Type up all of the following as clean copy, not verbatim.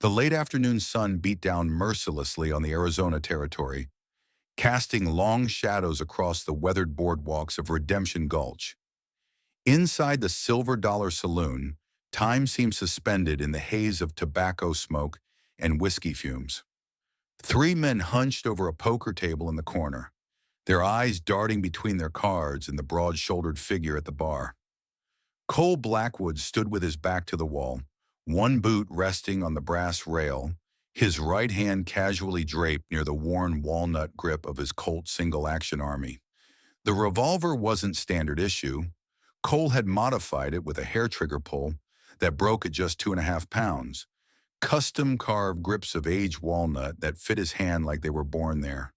The late afternoon sun beat down mercilessly on the Arizona territory, casting long shadows across the weathered boardwalks of Redemption Gulch. Inside the Silver Dollar Saloon, time seemed suspended in the haze of tobacco smoke and whiskey fumes. Three men hunched over a poker table in the corner, their eyes darting between their cards and the broad-shouldered figure at the bar. Cole Blackwood stood with his back to the wall, one boot resting on the brass rail, his right hand casually draped near the worn walnut grip of his Colt single-action Army. The revolver wasn't standard issue. Cole had modified it with a hair trigger pull that broke at just 2.5 pounds, custom-carved grips of aged walnut that fit his hand like they were born there,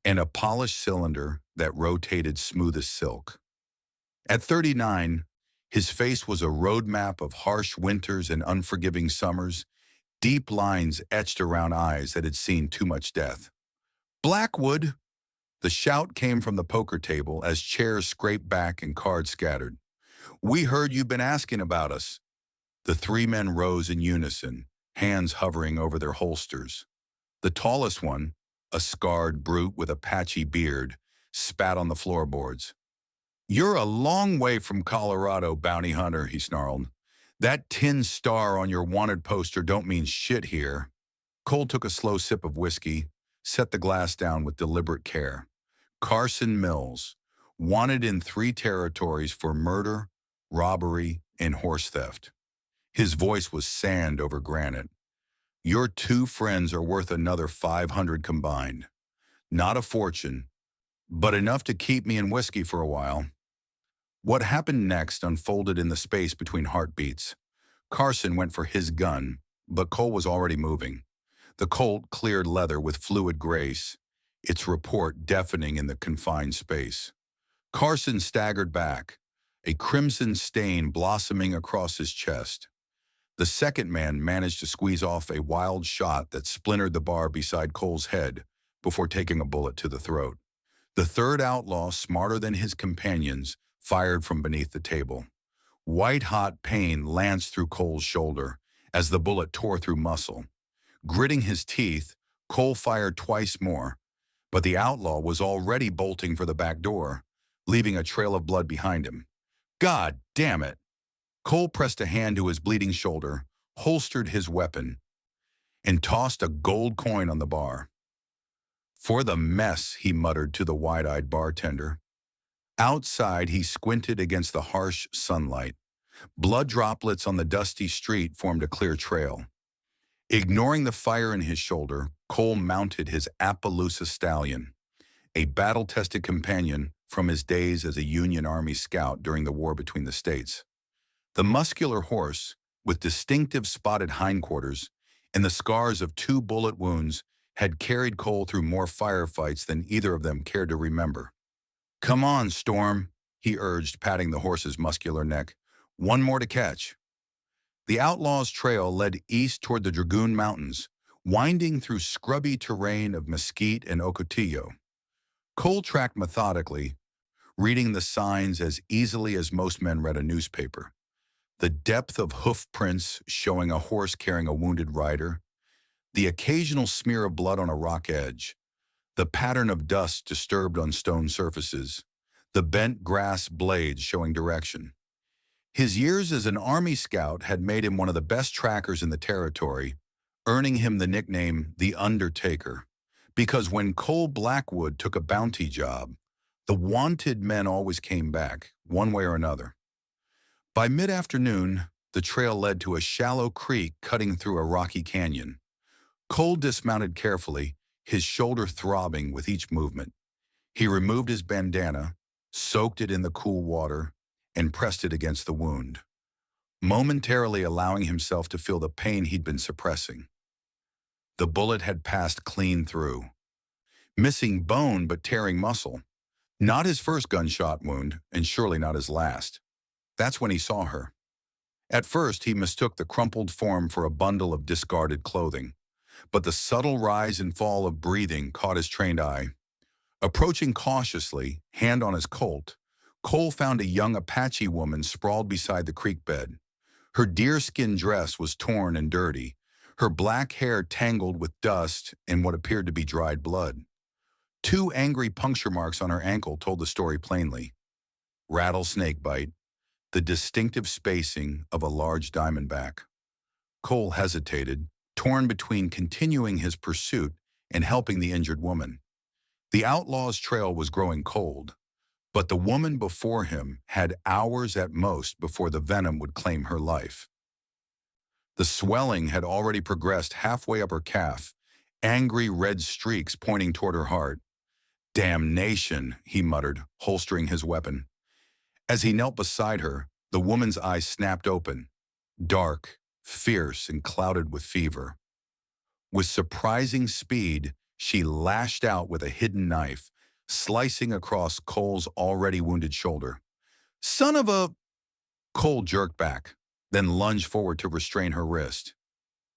and a polished cylinder that rotated smooth as silk. At 39, his face was a roadmap of harsh winters and unforgiving summers, deep lines etched around eyes that had seen too much death. "Blackwood!" The shout came from the poker table as chairs scraped back and cards scattered. "We heard you've been asking about us." The three men rose in unison, hands hovering over their holsters. The tallest one, a scarred brute with a patchy beard, spat on the floorboards. "You're a long way from Colorado, bounty hunter," he snarled. "That tin star on your wanted poster don't mean shit here." Cole took a slow sip of whiskey, set the glass down with deliberate care. Carson Mills, wanted in 3 territories for murder, robbery, and horse theft. His voice was sand over granite. "Your 2 friends are worth another 500 combined. Not a fortune, but enough to keep me in whiskey for a while." What happened next unfolded in the space between heartbeats. Carson went for his gun, but Cole was already moving. The Colt cleared leather with fluid grace, its report deafening in the confined space. Carson staggered back, a crimson stain blossoming across his chest. The second man managed to squeeze off a wild shot that splintered the bar beside Cole's head before taking a bullet to the throat. The third outlaw, smarter than his companions, fired from beneath the table. White-hot pain lanced through Cole's shoulder as the bullet tore through muscle. Gritting his teeth, Cole fired twice more, but the outlaw was already bolting for the back door, leaving a trail of blood behind him. "God damn it!" Cole pressed a hand to his bleeding shoulder, holstered his weapon, and tossed a gold coin on the bar. "For the mess," he muttered to the wide-eyed bartender. Outside, he squinted against the harsh sunlight. Blood droplets on the dusty street formed a clear trail. Ignoring the fire in his shoulder, Cole mounted his Appaloosa stallion, a battle-tested companion from his days as a Union Army scout during the war between the states. The muscular horse, with distinctive spotted hindquarters and the scars of 2 bullet wounds, had carried Cole through more firefights than either of them cared to remember. "Come on, Storm," he urged, patting the horse's muscular neck. "One more to catch." The outlaw's trail led east toward the Dragoon Mountains, winding through scrubby terrain of mesquite and ocotillo. Cole tracked methodically, reading the signs as easily as most men read a newspaper. The depth of hoof prints showing a horse carrying a wounded rider, the occasional smear of blood on a rock edge, the pattern of dust disturbed on stone surfaces, the bent grass blades showing direction. His years as an Army scout had made him one of the best trackers in the territory, earning him the nickname The Undertaker, because when Cole Blackwood took a bounty job, the wanted men always came back, one way or another. By mid-afternoon, the trail led to a shallow creek cutting through a rocky canyon. Cole dismounted carefully, his shoulder throbbing with each movement. He removed his bandana, soaked it in the cool water, and pressed it against the wound, momentarily allowing himself to feel the pain he'd been suppressing. The bullet had passed clean through, missing bone but tearing muscle. Not his first gunshot wound, and surely not his last. That's when he saw her. At first, he mistook the crumpled form for a bundle of discarded clothing, but the subtle rise and fall of breathing caught his trained eye. Approaching cautiously, hand on his Colt, Cole found a young Apache woman sprawled beside the creek bed. Her deerskin dress was torn and dirty, her black hair tangled with dust and what appeared to be dried blood. Two angry puncture marks on her ankle told the story plainly. Rattlesnake bite, the distinctive spacing of a large diamondback. Cole hesitated, torn between continuing his pursuit and helping the injured woman. The outlaw's trail was growing cold, but the woman before him had hours at most before the venom would claim her life. The swelling had already progressed halfway up her calf, angry red streaks pointing toward her heart. "Damnation," he muttered, holstering his weapon. As he knelt beside her, the woman's eyes snapped open, dark, fierce, and clouded with fever. With surprising speed, she lashed out with a hidden knife, slicing across Cole's already wounded shoulder. "Son of a—" Cole jerked back, then lunged forward to restrain her wrist.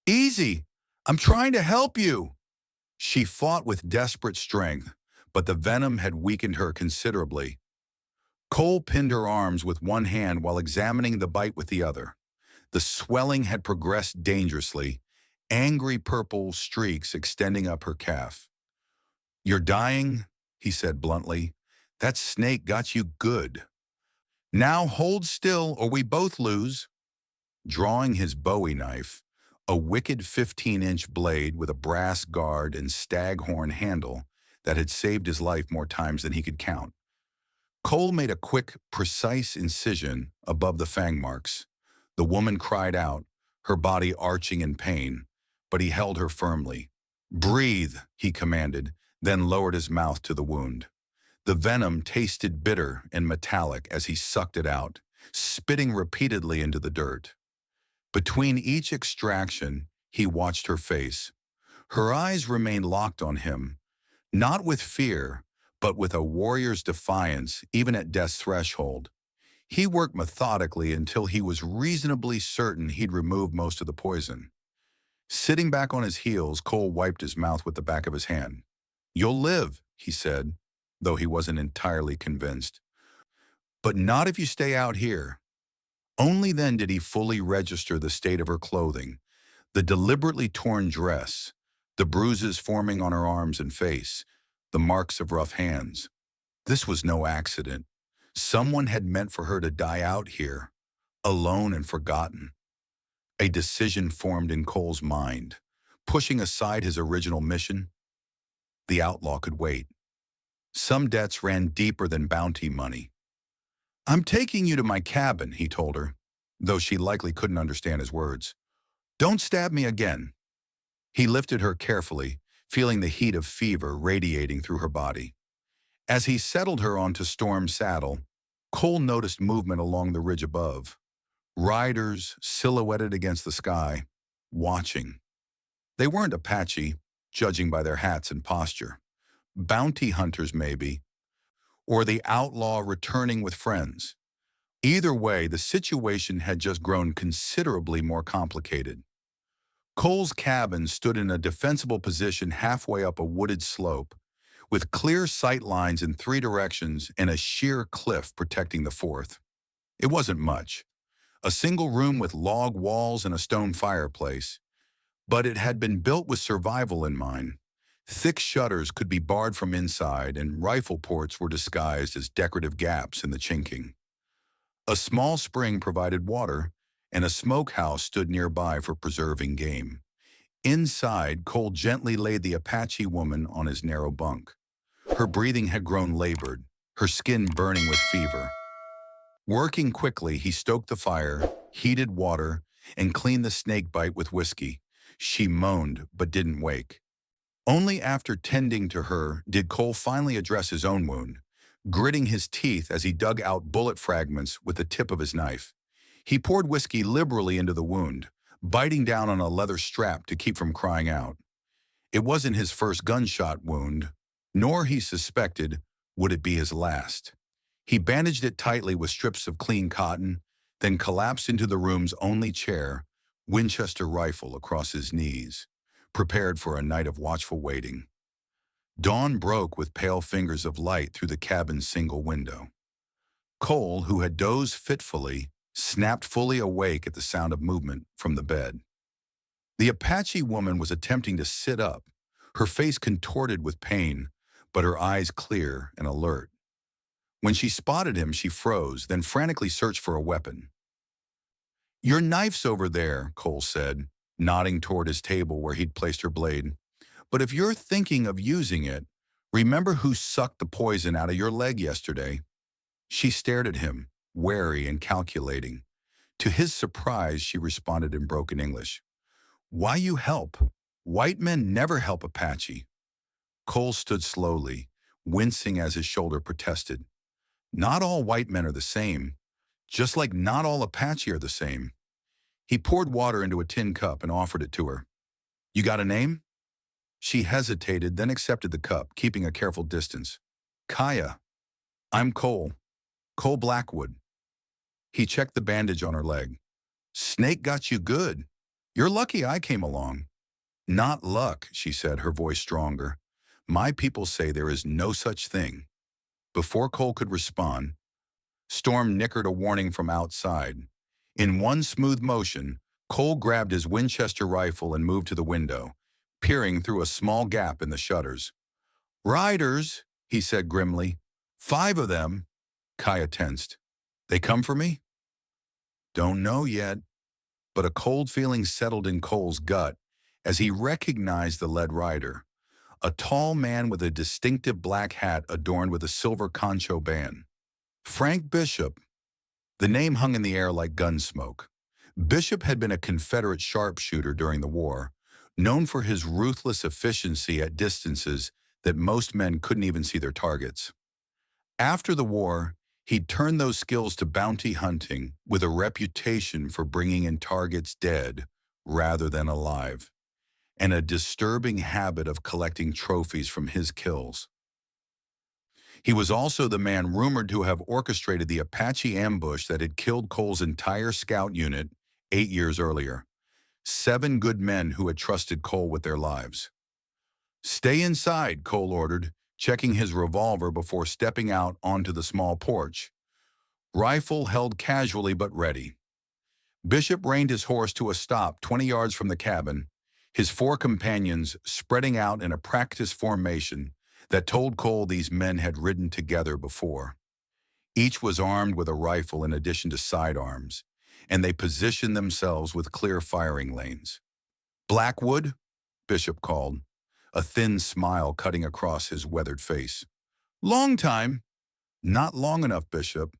"Easy! I'm trying to help you!" She fought with desperate strength, but the venom had weakened her considerably. Cole pinned her arms with one hand while examining the bite with the other. The swelling had progressed dangerously, angry purple streaks extending up her calf. "You're dying," he said bluntly. "That snake got you good. Now hold still or we both lose." Drawing his Bowie knife, a wicked 15-inch blade with a brass guard and staghorn handle that had saved his life more times than he could count, Cole made a quick, precise incision above the fang marks. The woman cried out, her body arching in pain, but he held her firmly. "Breathe," he commanded, then lowered his mouth to the wound. The venom tasted bitter and metallic as he sucked it out, spitting repeatedly into the dirt. Between each extraction, he watched her face. Her eyes remained locked on him, not with fear, but with a warrior's defiance even at death's threshold. He worked methodically until he was reasonably certain he'd removed most of the poison. Sitting back on his heels, Cole wiped his mouth with the back of his hand. "You'll live," he said, though he wasn't entirely convinced. "But not if you stay out here." Only then did he fully register the state of her clothing, the deliberately torn dress, the bruises forming on her arms and face, the marks of rough hands. This was no accident. Someone had meant for her to die out here, alone and forgotten. A decision formed in Cole's mind. Pushing aside his original mission, the outlaw could wait. Some debts ran deeper than bounty money. "I'm taking you to my cabin," he told her, though she likely couldn't understand his words. "Don't stab me again." He lifted her carefully, feeling the heat of fever radiating through her body. As he settled her onto Storm's saddle, Cole noticed movement along the ridge above. Riders silhouetted against the sky, watching. They weren't Apache, judging by their hats and posture. Bounty hunters, maybe, or the outlaw returning with friends. Either way, the situation had just grown considerably more complicated. Cole's cabin stood in a defensible position halfway up a wooded slope, with clear sight lines in three directions and a sheer cliff protecting the fourth. It wasn't much. A single room with log walls and a stone fireplace, but it had been built with survival in mind. Thick shutters could be barred from inside, and rifle ports were disguised as decorative gaps in the chinking. A small spring provided water, and a smokehouse stood nearby for preserving game. Inside, Cole gently laid the Apache woman on his narrow bunk. Her breathing had grown labored, her skin burning with fever. Working quickly, he stoked the fire, heated water, and cleaned the snake bite with whiskey. She moaned, but didn't wake. Only after tending to her did Cole finally address his own wound, gritting his teeth as he dug out bullet fragments with the tip of his knife. He poured whiskey liberally into the wound, biting down on a leather strap to keep from crying out. It wasn't his first gunshot wound, nor, he suspected, would it be his last. He bandaged it tightly with strips of clean cotton, then collapsed into the room's only chair, Winchester rifle across his knees, prepared for a night of watchful waiting. Dawn broke with pale fingers of light through the cabin's single window. Cole, who had dozed fitfully, snapped fully awake at the sound of movement from the bed. The Apache woman was attempting to sit up, her face contorted with pain, but her eyes clear and alert. When she spotted him, she froze, then frantically searched for a weapon. "Your knife's over there," Cole said, nodding toward his table where he'd placed her blade. "But if you're thinking of using it, remember who sucked the poison out of your leg yesterday?" She stared at him, wary and calculating. To his surprise, she responded in broken English. "Why you help? White men never help Apache." Cole stood slowly, wincing as his shoulder protested. "Not all white men are the same, just like not all Apache are the same." He poured water into a tin cup and offered it to her. "You got a name?" She hesitated, then accepted the cup, keeping a careful distance. "Kaya. I'm Cole. Cole Blackwood." He checked the bandage on her leg. "Snake got you good. You're lucky I came along." "Not luck," she said, her voice stronger. "My people say there is no such thing." Before Cole could respond, Storm nickered a warning from outside. In one smooth motion, Cole grabbed his Winchester rifle and moved to the window, peering through a small gap in the shutters. "Riders," he said grimly. "5 of them." Kaya tensed. "They come for me?" "Don't know yet." But a cold feeling settled in Cole's gut as he recognized the lead rider, a tall man with a distinctive black hat adorned with a silver concho band. Frank Bishop. The name hung in the air like gun smoke. Bishop had been a Confederate sharpshooter during the war, known for his ruthless efficiency at distances that most men couldn't even see their targets. After the war, he'd turned those skills to bounty hunting with a reputation for bringing in targets dead rather than alive, and a disturbing habit of collecting trophies from his kills. He was also the man rumored to have orchestrated the Apache ambush that had killed Cole's entire scout unit 8 years earlier. 7 good men who had trusted Cole with their lives. "Stay inside," Cole ordered, checking his revolver before stepping out onto the small porch. Rifle held casually but ready. Bishop reined his horse to a stop 20 yards from the cabin, his 4 companions spreading out in a practice formation that told Cole these men had ridden together before. Each was armed with a rifle in addition to sidearms, and they positioned themselves with clear firing lanes. "Blackwood?" Bishop called, a thin smile cutting across his weathered face. "Long time." "Not long enough, Bishop.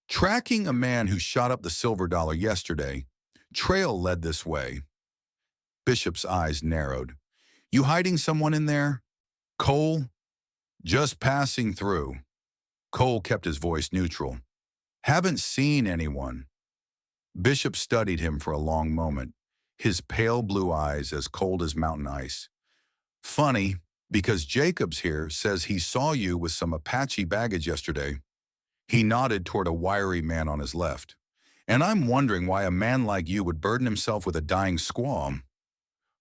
Tracking a man who shot up the silver dollar yesterday. Trail led this way." Bishop's eyes narrowed. "You hiding someone in there?" "Cole?" "Just passing through." Cole kept his voice neutral. "Haven't seen anyone." Bishop studied him for a long moment, his pale blue eyes as cold as mountain ice. "Funny, because Jacobs here says he saw you with some Apache baggage yesterday." He nodded toward a wiry man on his left. "And I'm wondering why a man like you would burden himself with a dying squaw."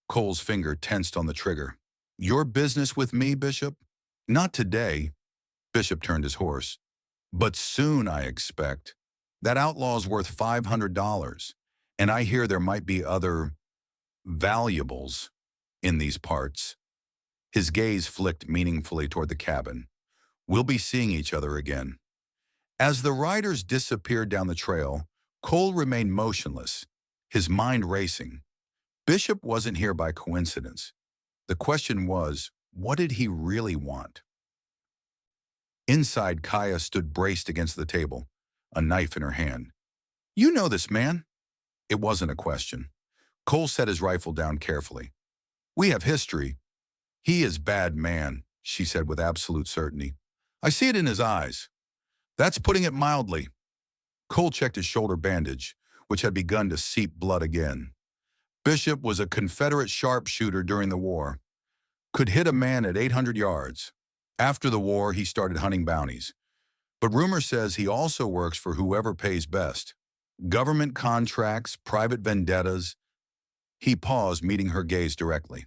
Cole's finger tensed on the trigger. "Your business with me, Bishop?" "Not today." Bishop turned his horse. "But soon, I expect. That outlaw's worth $500, and I hear there might be other valuables in these parts." His gaze flicked meaningfully toward the cabin. "We'll be seeing each other again." As the riders disappeared down the trail, Cole remained motionless, his mind racing. Bishop wasn't here by coincidence. The question was, what did he really want? Inside, Kaya stood braced against the table, a knife in her hand. "You know this man?" It wasn't a question. Cole set his rifle down carefully. "We have history." "He is bad man," she said with absolute certainty. "I see it in his eyes." "That's putting it mildly." Cole checked his shoulder bandage, which had begun to seep blood again. "Bishop was a Confederate sharpshooter during the war. Could hit a man at 800 yards. After the war, he started hunting bounties. But rumor says he also works for whoever pays best. Government contracts, private vendettas." He paused, meeting her gaze directly.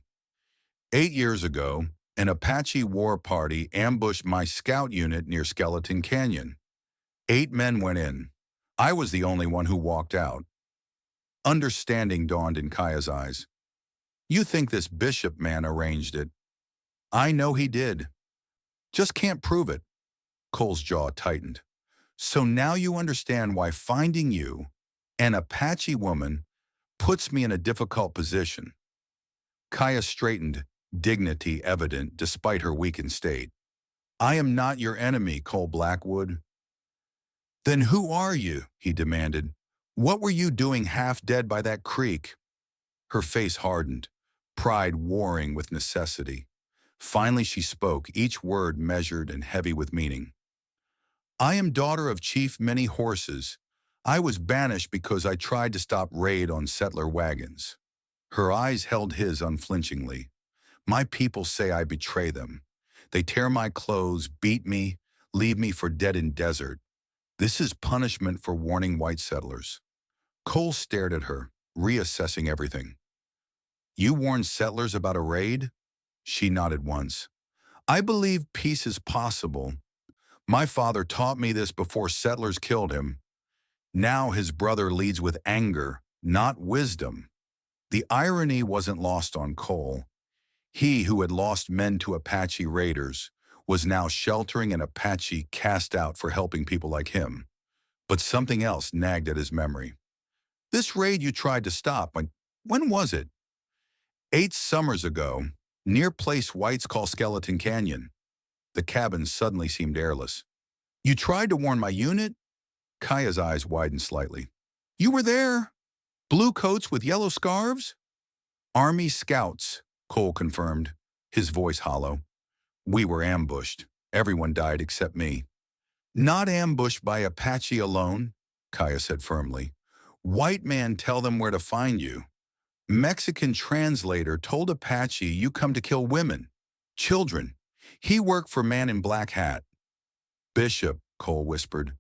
8 years ago, an Apache war party ambushed my scout unit near Skeleton Canyon. 8 men went in. I was the only one who walked out. Understanding dawned in Kaya's eyes. You think this Bishop man arranged it. I know he did. Just can't prove it. Cole's jaw tightened. So now you understand why finding you, an Apache woman, puts me in a difficult position. Kaya straightened, dignity evident despite her weakened state. I am not your enemy, Cole Blackwood. Then who are you? He demanded. What were you doing half dead by that creek? Her face hardened, pride warring with necessity. Finally she spoke, each word measured and heavy with meaning. I am daughter of Chief Many Horses. I was banished because I tried to stop raid on settler wagons. Her eyes held his unflinchingly. My people say I betray them. They tear my clothes, beat me, leave me for dead in desert. This is punishment for warning white settlers. Cole stared at her, reassessing everything. You warned settlers about a raid? She nodded once. I believe peace is possible. My father taught me this before settlers killed him. Now his brother leads with anger, not wisdom. The irony wasn't lost on Cole. He who had lost men to Apache raiders was now sheltering an Apache cast out for helping people like him. But something else nagged at his memory. This raid you tried to stop, when was it? 8 summers ago, near place whites call Skeleton Canyon. The cabin suddenly seemed airless. You tried to warn my unit? Kaya's eyes widened slightly. You were there? Blue coats with yellow scarves? Army scouts, Cole confirmed, his voice hollow. We were ambushed. Everyone died except me. Not ambushed by Apache alone, Kaya said firmly. White man tell them where to find you. Mexican translator told Apache you come to kill women, children. He worked for man in black hat. Bishop, Cole whispered,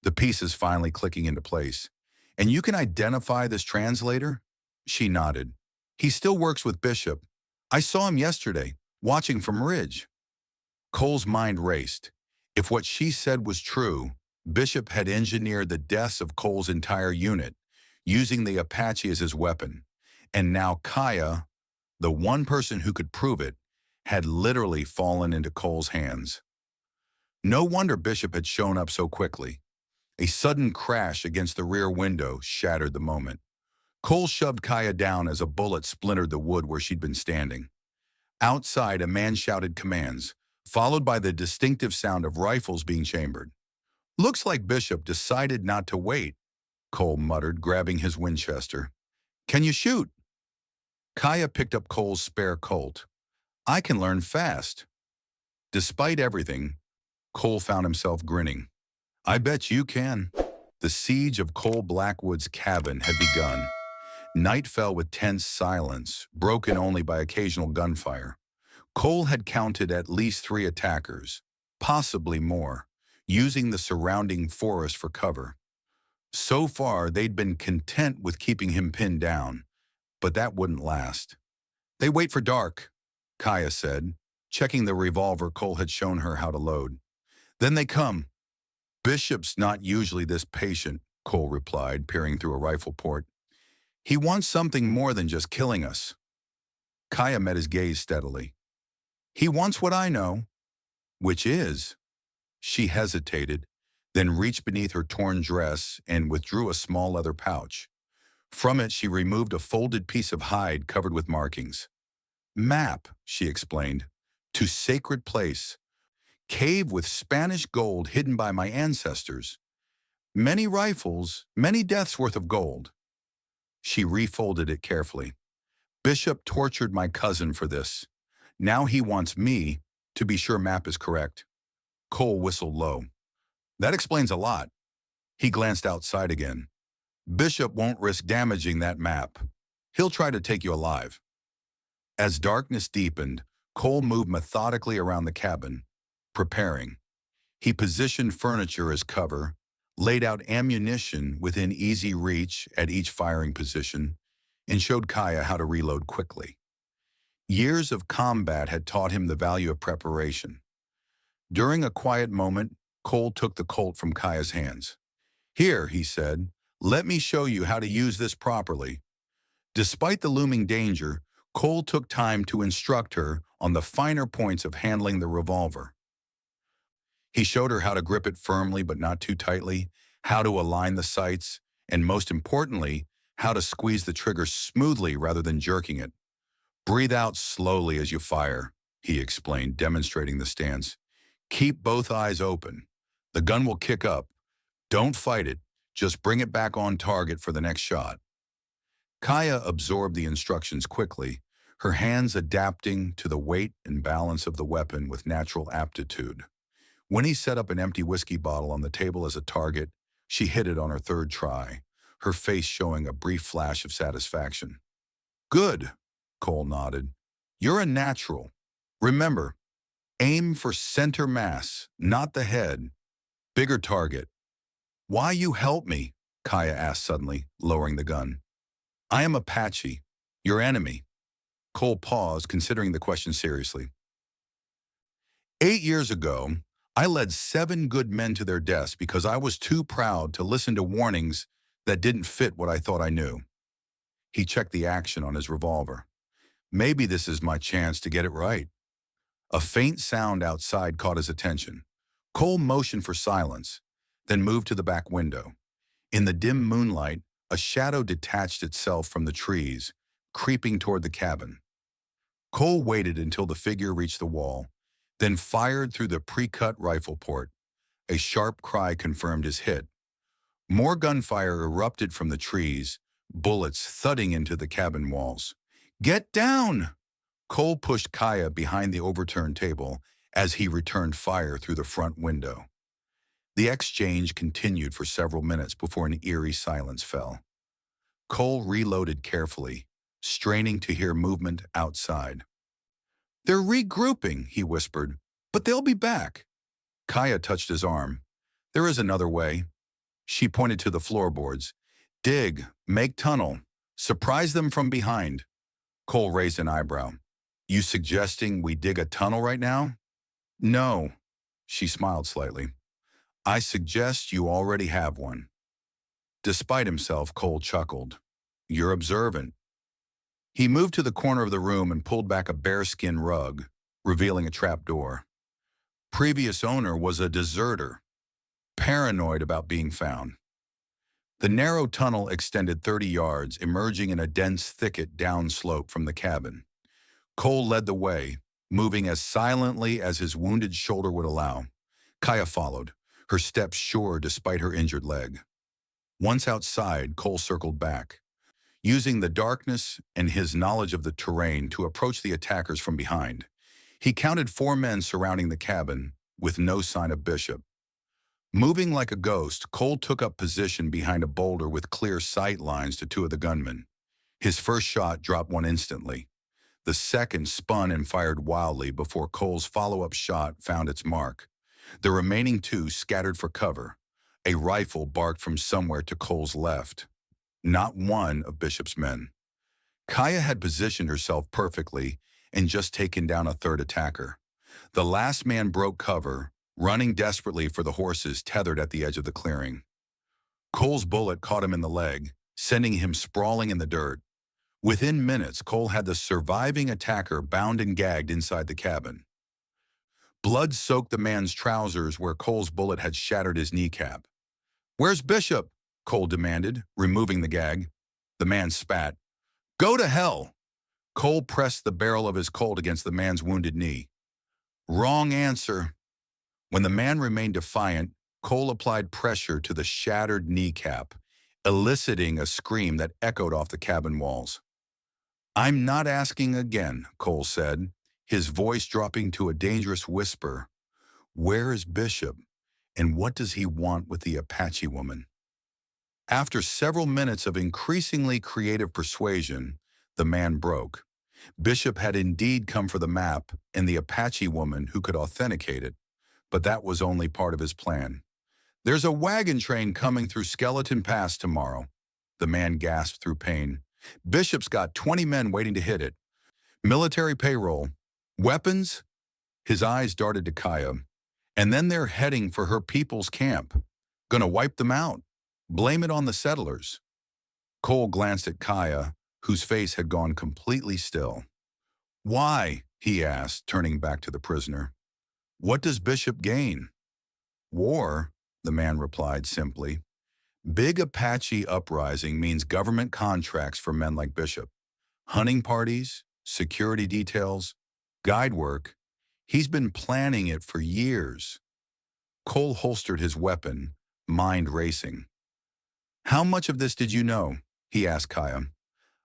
the pieces finally clicking into place. And you can identify this translator? She nodded. He still works with Bishop. I saw him yesterday, watching from Ridge. Cole's mind raced. If what she said was true, Bishop had engineered the deaths of Cole's entire unit, using the Apache as his weapon. And now Kaya, the one person who could prove it, had literally fallen into Cole's hands. No wonder Bishop had shown up so quickly. A sudden crash against the rear window shattered the moment. Cole shoved Kaya down as a bullet splintered the wood where she'd been standing. Outside, a man shouted commands, followed by the distinctive sound of rifles being chambered. Looks like Bishop decided not to wait, Cole muttered, grabbing his Winchester. Can you shoot? Kaya picked up Cole's spare Colt. I can learn fast. Despite everything, Cole found himself grinning. I bet you can. The siege of Cole Blackwood's cabin had begun. Night fell with tense silence, broken only by occasional gunfire. Cole had counted at least 3 attackers, possibly more, using the surrounding forest for cover. So far, they'd been content with keeping him pinned down, but that wouldn't last. They wait for dark, Kaya said, checking the revolver Cole had shown her how to load. Then they come. Bishop's not usually this patient, Cole replied, peering through a rifle port. He wants something more than just killing us. Kaya met his gaze steadily. He wants what I know, which is... She hesitated, then reached beneath her torn dress and withdrew a small leather pouch. From it, she removed a folded piece of hide covered with markings. Map, she explained, to sacred place. Cave with Spanish gold hidden by my ancestors. Many rifles, many deaths worth of gold. She refolded it carefully. Bishop tortured my cousin for this. Now he wants me to be sure map is correct. Cole whistled low. That explains a lot. He glanced outside again. Bishop won't risk damaging that map. He'll try to take you alive. As darkness deepened, Cole moved methodically around the cabin, preparing. He positioned furniture as cover, laid out ammunition within easy reach at each firing position, and showed Kaya how to reload quickly. Years of combat had taught him the value of preparation. During a quiet moment, Cole took the Colt from Kaya's hands. Here, he said, let me show you how to use this properly. Despite the looming danger, Cole took time to instruct her on the finer points of handling the revolver. He showed her how to grip it firmly but not too tightly, how to align the sights, and most importantly, how to squeeze the trigger smoothly rather than jerking it. Breathe out slowly as you fire, he explained, demonstrating the stance. Keep both eyes open. The gun will kick up. Don't fight it. Just bring it back on target for the next shot. Kaya absorbed the instructions quickly, her hands adapting to the weight and balance of the weapon with natural aptitude. When he set up an empty whiskey bottle on the table as a target, she hit it on her third try, her face showing a brief flash of satisfaction. Good, Cole nodded. You're a natural. Remember, aim for center mass, not the head. Bigger target. Why you help me? Kaya asked suddenly, lowering the gun. I am Apache, your enemy. Cole paused, considering the question seriously. 8 years ago, I led 7 good men to their deaths because I was too proud to listen to warnings that didn't fit what I thought I knew. He checked the action on his revolver. Maybe this is my chance to get it right. A faint sound outside caught his attention. Cole motioned for silence, then moved to the back window. In the dim moonlight, a shadow detached itself from the trees, creeping toward the cabin. Cole waited until the figure reached the wall, then fired through the pre-cut rifle port. A sharp cry confirmed his hit. More gunfire erupted from the trees, bullets thudding into the cabin walls. Get down! Cole pushed Kaya behind the overturned table as he returned fire through the front window. The exchange continued for several minutes before an eerie silence fell. Cole reloaded carefully, straining to hear movement outside. They're regrouping, he whispered, but they'll be back. Kaya touched his arm. There is another way. She pointed to the floorboards. Dig, make tunnel, surprise them from behind. Cole raised an eyebrow. You suggesting we dig a tunnel right now? No, she smiled slightly. I suggest you already have one. Despite himself, Cole chuckled. You're observant. He moved to the corner of the room and pulled back a bearskin rug, revealing a trapdoor. Previous owner was a deserter, paranoid about being found. The narrow tunnel extended 30 yards, emerging in a dense thicket downslope from the cabin. Cole led the way, moving as silently as his wounded shoulder would allow. Kaya followed, her steps sure despite her injured leg. Once outside, Cole circled back, using the darkness and his knowledge of the terrain to approach the attackers from behind. He counted 4 men surrounding the cabin, with no sign of Bishop. Moving like a ghost, Cole took up position behind a boulder with clear sight lines to 2 of the gunmen. His first shot dropped one instantly. The second spun and fired wildly before Cole's follow-up shot found its mark. The remaining 2 scattered for cover. A rifle barked from somewhere to Cole's left. Not one of Bishop's men. Kaya had positioned herself perfectly and just taken down a 3rd attacker. The last man broke cover, running desperately for the horses tethered at the edge of the clearing. Cole's bullet caught him in the leg, sending him sprawling in the dirt. Within minutes, Cole had the surviving attacker bound and gagged inside the cabin. Blood soaked the man's trousers where Cole's bullet had shattered his kneecap. Where's Bishop? Cole demanded, removing the gag. The man spat. Go to hell! Cole pressed the barrel of his Colt against the man's wounded knee. Wrong answer. When the man remained defiant, Cole applied pressure to the shattered kneecap, eliciting a scream that echoed off the cabin walls. I'm not asking again, Cole said, his voice dropping to a dangerous whisper. Where is Bishop, and what does he want with the Apache woman? After several minutes of increasingly creative persuasion, the man broke. Bishop had indeed come for the map and the Apache woman who could authenticate it, but that was only part of his plan. There's a wagon train coming through Skeleton Pass tomorrow. The man gasped through pain. Bishop's got 20 men waiting to hit it. Military payroll. Weapons? His eyes darted to Kaya. And then they're heading for her people's camp. Gonna wipe them out. Blame it on the settlers. Cole glanced at Kaya, whose face had gone completely still. "Why?" he asked, turning back to the prisoner. "What does Bishop gain?" "War," the man replied simply. "Big Apache uprising means government contracts for men like Bishop. Hunting parties, security details, guide work. He's been planning it for years." Cole holstered his weapon, mind racing. "How much of this did you know?" he asked Kaya.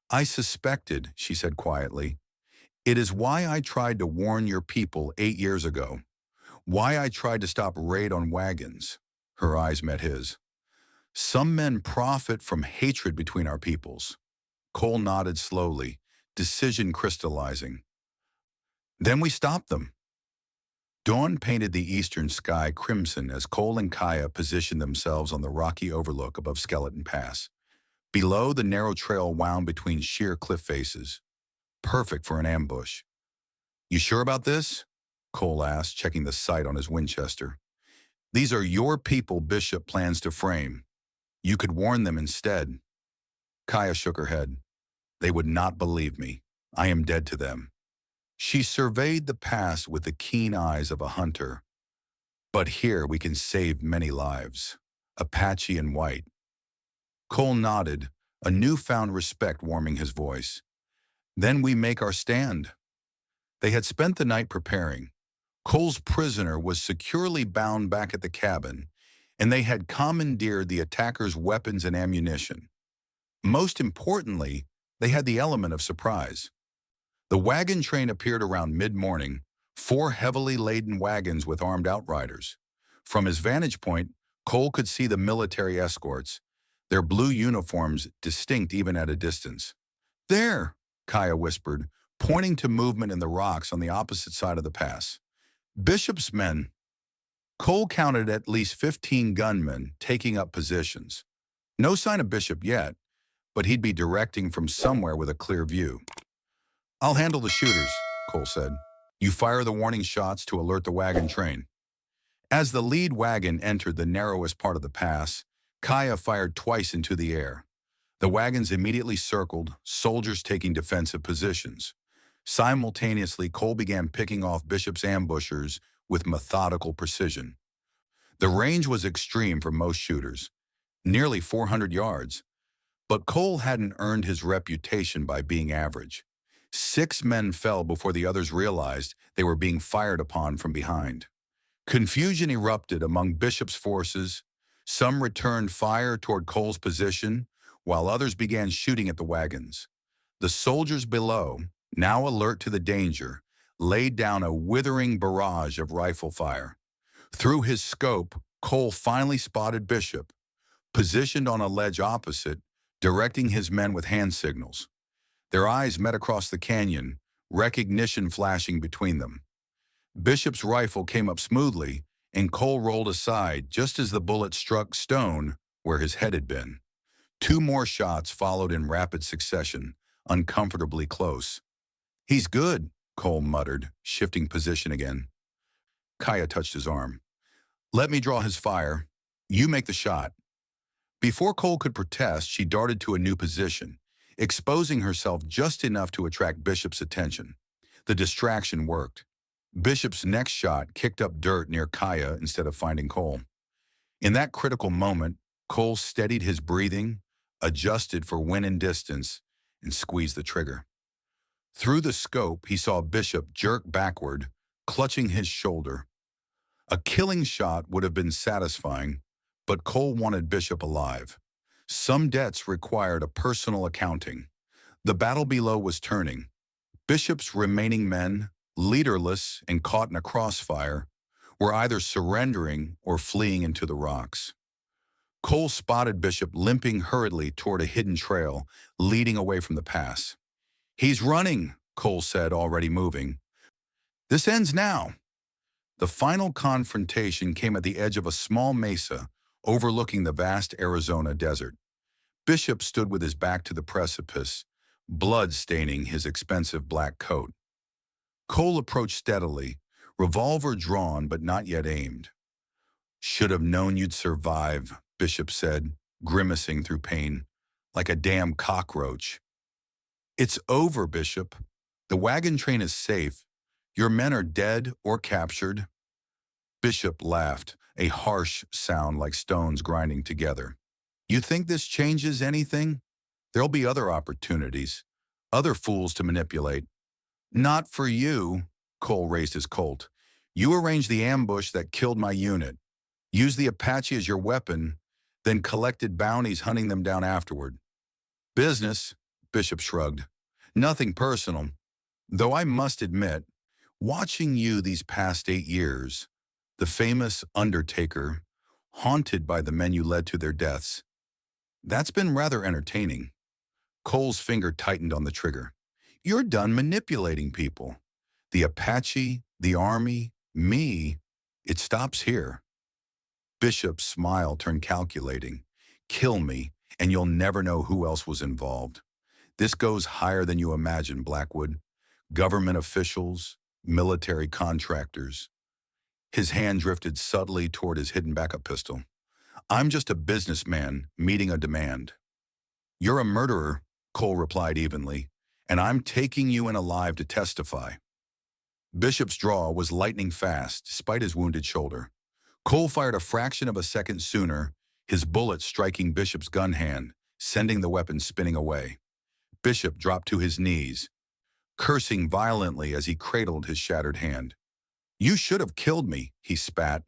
"I suspected," she said quietly. "It is why I tried to warn your people 8 years ago. Why I tried to stop raid on wagons." Her eyes met his. "Some men profit from hatred between our peoples." Cole nodded slowly, decision crystallizing. "Then we stopped them." Dawn painted the eastern sky crimson as Cole and Kaya positioned themselves on the rocky overlook above Skeleton Pass. Below, the narrow trail wound between sheer cliff faces, perfect for an ambush. "You sure about this?" Cole asked, checking the sight on his Winchester. "These are your people Bishop plans to frame. You could warn them instead." Kaya shook her head. "They would not believe me. I am dead to them." She surveyed the pass with the keen eyes of a hunter. "But here we can save many lives. Apache and white." Cole nodded, a newfound respect warming his voice. "Then we make our stand." They had spent the night preparing. Cole's prisoner was securely bound back at the cabin, and they had commandeered the attackers' weapons and ammunition. Most importantly, they had the element of surprise. The wagon train appeared around mid-morning, 4 heavily laden wagons with armed outriders. From his vantage point, Cole could see the military escorts, their blue uniforms distinct even at a distance. "There," Kaya whispered, pointing to movement in the rocks on the opposite side of the pass. "Bishop's men." Cole counted at least 15 gunmen taking up positions. No sign of Bishop yet, but he'd be directing from somewhere with a clear view. "I'll handle the shooters," Cole said. "You fire the warning shots to alert the wagon train." As the lead wagon entered the narrowest part of the pass, Kaya fired twice into the air. The wagons immediately circled, soldiers taking defensive positions. Simultaneously, Cole began picking off Bishop's ambushers with methodical precision. The range was extreme for most shooters, nearly 400 yards, but Cole hadn't earned his reputation by being average. 6 men fell before the others realized they were being fired upon from behind. Confusion erupted among Bishop's forces. Some returned fire toward Cole's position, while others began shooting at the wagons. The soldiers below, now alert to the danger, laid down a withering barrage of rifle fire. Through his scope, Cole finally spotted Bishop, positioned on a ledge opposite, directing his men with hand signals. Their eyes met across the canyon, recognition flashing between them. Bishop's rifle came up smoothly, and Cole rolled aside just as the bullet struck stone where his head had been. 2 more shots followed in rapid succession, uncomfortably close. "He's good," Cole muttered, shifting position again. Kaya touched his arm. "Let me draw his fire. You make the shot." Before Cole could protest, she darted to a new position, exposing herself just enough to attract Bishop's attention. The distraction worked. Bishop's next shot kicked up dirt near Kaya instead of finding Cole. In that critical moment, Cole steadied his breathing, adjusted for wind and distance, and squeezed the trigger. Through the scope, he saw Bishop jerk backward, clutching his shoulder. A killing shot would have been satisfying, but Cole wanted Bishop alive. Some debts required a personal accounting. The battle below was turning. Bishop's remaining men, leaderless and caught in a crossfire, were either surrendering or fleeing into the rocks. Cole spotted Bishop limping hurriedly toward a hidden trail, leading away from the pass. "He's running," Cole said, already moving. "This ends now." The final confrontation came at the edge of a small mesa overlooking the vast Arizona desert. Bishop stood with his back to the precipice, blood staining his expensive black coat. Cole approached steadily, revolver drawn but not yet aimed. "Should have known you'd survive," Bishop said, grimacing through pain, "like a damn cockroach." It's over, Bishop. The wagon train is safe. Your men are dead or captured. Bishop laughed, a harsh sound like stones grinding together. You think this changes anything? There'll be other opportunities, other fools to manipulate. Not for you, Cole raised his Colt. You arranged the ambush that killed my unit, used the Apache as your weapon, then collected bounties hunting them down afterward. Business, Bishop shrugged. Nothing personal. Though I must admit, watching you these past 8 years, the famous Undertaker, haunted by the men you led to their deaths, that's been rather entertaining. Cole's finger tightened on the trigger. You're done manipulating people. The Apache, the Army, me, it stops here. Bishop's smile turned calculating. Kill me, and you'll never know who else was involved. This goes higher than you imagine, Blackwood. Government officials, military contractors. His hand drifted subtly toward his hidden backup pistol. I'm just a businessman meeting a demand. You're a murderer, Cole replied evenly, and I'm taking you in alive to testify. Bishop's draw was lightning fast, despite his wounded shoulder. Cole fired a fraction of a second sooner, his bullet striking Bishop's gun hand, sending the weapon spinning away. Bishop dropped to his knees, cursing violently as he cradled his shattered hand. You should have killed me, he spat.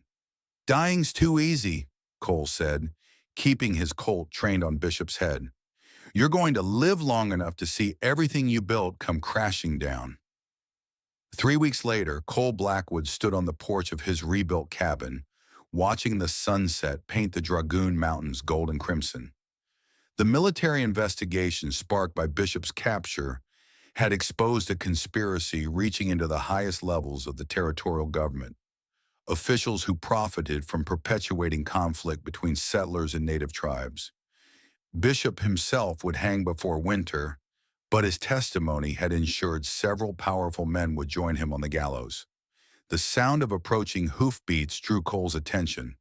Dying's too easy, Cole said, keeping his Colt trained on Bishop's head. You're going to live long enough to see everything you built come crashing down. 3 weeks later, Cole Blackwood stood on the porch of his rebuilt cabin, watching the sunset paint the Dragoon Mountains gold and crimson. The military investigation sparked by Bishop's capture had exposed a conspiracy reaching into the highest levels of the territorial government. Officials who profited from perpetuating conflict between settlers and native tribes. Bishop himself would hang before winter, but his testimony had ensured several powerful men would join him on the gallows. The sound of approaching hoofbeats drew Cole's attention.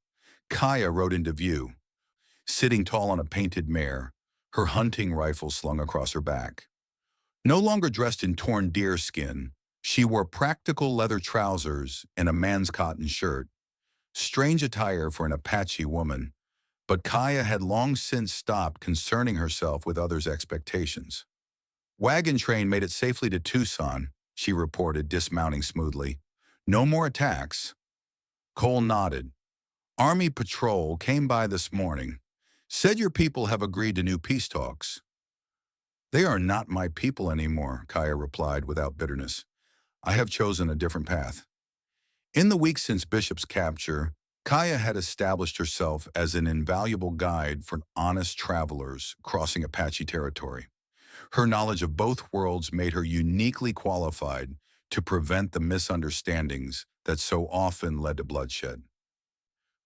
Kaya rode into view, sitting tall on a painted mare, her hunting rifle slung across her back. No longer dressed in torn deerskin, she wore practical leather trousers and a man's cotton shirt. Strange attire for an Apache woman, but Kaya had long since stopped concerning herself with others' expectations. Wagon train made it safely to Tucson, she reported, dismounting smoothly. No more attacks. Cole nodded. Army patrol came by this morning. Said your people have agreed to new peace talks. They are not my people anymore, Kaya replied without bitterness. I have chosen a different path. In the weeks since Bishop's capture, Kaya had established herself as an invaluable guide for honest travelers crossing Apache territory. Her knowledge of both worlds made her uniquely qualified to prevent the misunderstandings that so often led to bloodshed.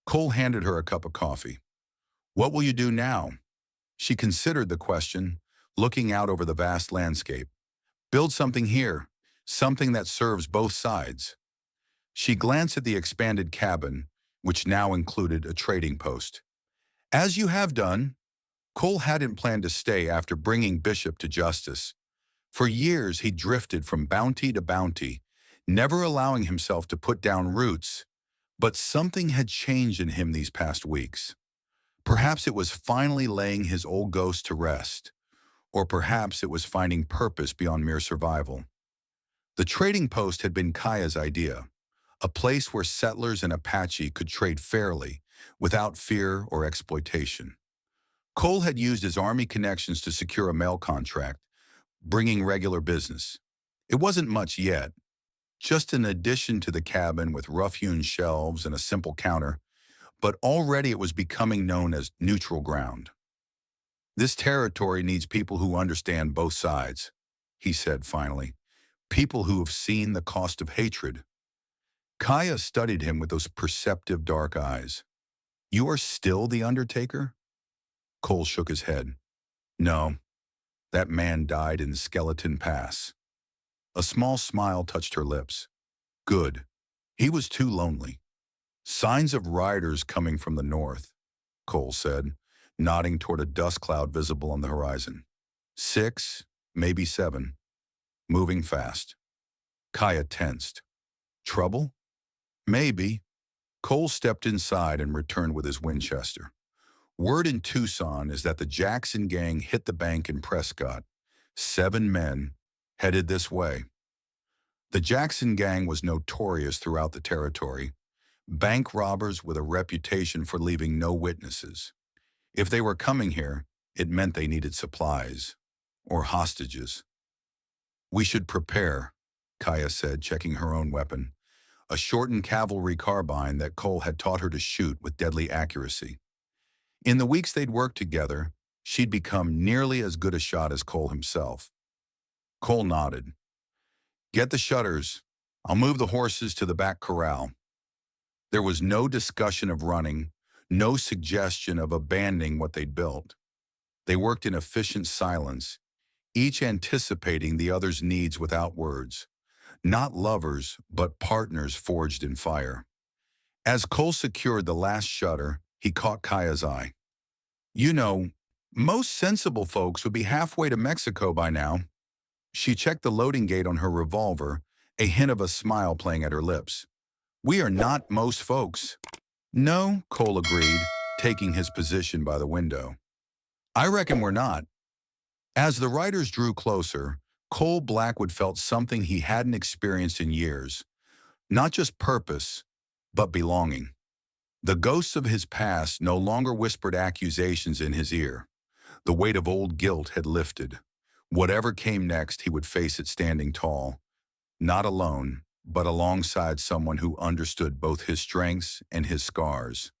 Cole handed her a cup of coffee. What will you do now? She considered the question, looking out over the vast landscape. Build something here, something that serves both sides. She glanced at the expanded cabin, which now included a trading post. As you have done, Cole hadn't planned to stay after bringing Bishop to justice. For years, he drifted from bounty to bounty, never allowing himself to put down roots. But something had changed in him these past weeks. Perhaps it was finally laying his old ghost to rest, or perhaps it was finding purpose beyond mere survival. The trading post had been Kaya's idea, a place where settlers and Apache could trade fairly, without fear or exploitation. Cole had used his army connections to secure a mail contract, bringing regular business. It wasn't much yet, just an addition to the cabin with rough-hewn shelves and a simple counter, but already it was becoming known as neutral ground. This territory needs people who understand both sides, he said finally, people who have seen the cost of hatred. Kaya studied him with those perceptive dark eyes. You are still the Undertaker? Cole shook his head. No, that man died in Skeleton Pass. A small smile touched her lips. Good. He was too lonely. Signs of riders coming from the north, Cole said, nodding toward a dust cloud visible on the horizon. 6, maybe 7, moving fast. Kaya tensed. Trouble? Maybe. Cole stepped inside and returned with his Winchester. Word in Tucson is that the Jackson gang hit the bank in Prescott. 7 men headed this way. The Jackson gang was notorious throughout the territory, bank robbers with a reputation for leaving no witnesses. If they were coming here, it meant they needed supplies or hostages. We should prepare, Kaya said, checking her own weapon, a shortened cavalry carbine that Cole had taught her to shoot with deadly accuracy. In the weeks they'd worked together, she'd become nearly as good a shot as Cole himself. Cole nodded. Get the shutters. I'll move the horses to the back corral. There was no discussion of running, no suggestion of abandoning what they'd built. They worked in efficient silence, each anticipating the other's needs without words. Not lovers, but partners forged in fire. As Cole secured the last shutter, he caught Kaya's eye. You know, most sensible folks would be halfway to Mexico by now. She checked the loading gate on her revolver, a hint of a smile playing at her lips. We are not most folks. No, Cole agreed, taking his position by the window. I reckon we're not. As the riders drew closer, Cole Blackwood felt something he hadn't experienced in years. Not just purpose, but belonging. The ghosts of his past no longer whispered accusations in his ear. The weight of old guilt had lifted. Whatever came next, he would face it standing tall. Not alone, but alongside someone who understood both his strengths and his scars.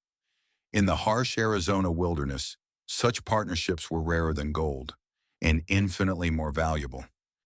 In the harsh Arizona wilderness, such partnerships were rarer than gold, and infinitely more valuable.